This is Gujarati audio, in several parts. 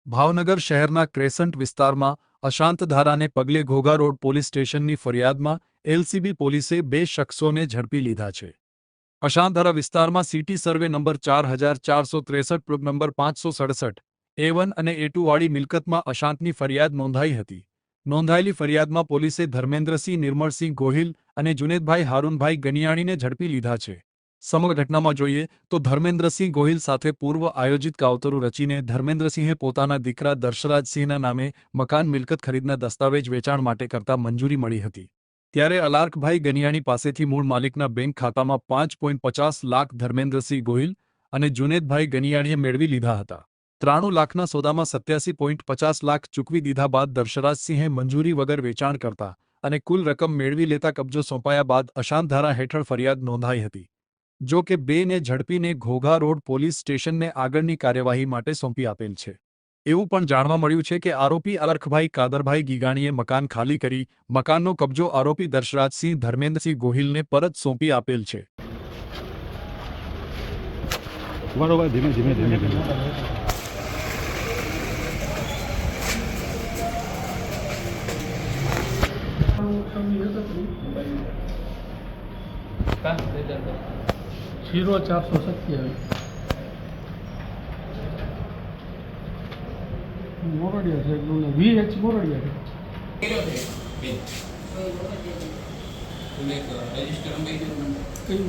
ભાવનગર શહેરના ક્રેસન્ટ વિસ્તારમાં અશાંત ધારાને પગલે ઘોઘા રોડ પોલીસ સ્ટેશનની ફરિયાદમાં એલસીબી પોલીસે 2 શખ્સોને ઝડપી લીધા છે. અશાંતધારા વિસ્તારમાં city survey number 4463 plot number 567 A1 અને A2 વાળી મિલકતમાં અશાંતની ફરિયાદ નોંધાઈ હતી. નોંધાયેલી ફરિયાદમાં પોલીસે ધર્મેન્દ્રસિંહ નિર્મળસિંહ ગોહિલ અને જુનેદભાઈ હારૂનભાઈ ગનિયાણીને ઝડપી લીધા છે. સમગ્ર ઘટનામાં જોઈએ તો ધર્મેન્દ્રસિંહ ગોહિલ સાથે પૂર્વ આયોજિત કાવતરું રચીને ધર્મેન્દ્રસિંહે પોતાના દીકરા દર્શરાજસિંહના નામે મકાન મિલકત ખરીદના દસ્તાવેજ વેચાણ માટે કરતા મંજૂરી મળી હતી. ત્યારે અલાર્કભાઈ ગનિયાણી પાસેથી મૂળ માલિકના બેંક ખાતામાં 5.50 લાખ ધર્મેન્દ્રસિંહ ગોહિલ અને જુનેદભાઈ ગનિયાણીએ મેળવી લીધા હતા. 93 લાખના સોદામાં 87.50 લાખ ચૂકવી દીધા બાદ દર્શરાજસિંહે મંજૂરી વગર વેચાણ કરતા અને કુલ રકમ મેળવી લેતા કબજો સોંપાયા બાદ અશાંત ધારા હેઠળ ફરિયાદ નોંધાઈ હતી. જો કે બેને ઝડપીને ઘોઘા રોડ પોલીસ સ્ટેશનને આગળની કાર્યવાહી માટે સોંપી આપેલ છે. એવું પણ જાણવા મળ્યું છે કે આરોપી અલર્ખભાઈ કાદરભાઈ ગીગાણીએ મકાન ખાલી કરી મકાનનો કબજો આરોપી દર્શરાજસિંહ ધર્મેન્દ્રસિંહ ગોહિલને પરત સોંપી આપેલ છે. ધીમે ધીમે ધીમે ધીમે जीरो 427 मोरडिया છે VH મોરડિયા છે. રજીસ્ટર અંગે કયું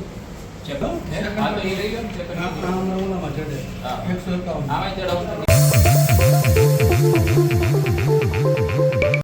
ચેક આ તો એ રહી ગયો ચેક આ નામમાં છે 151 આમાં ચડાવું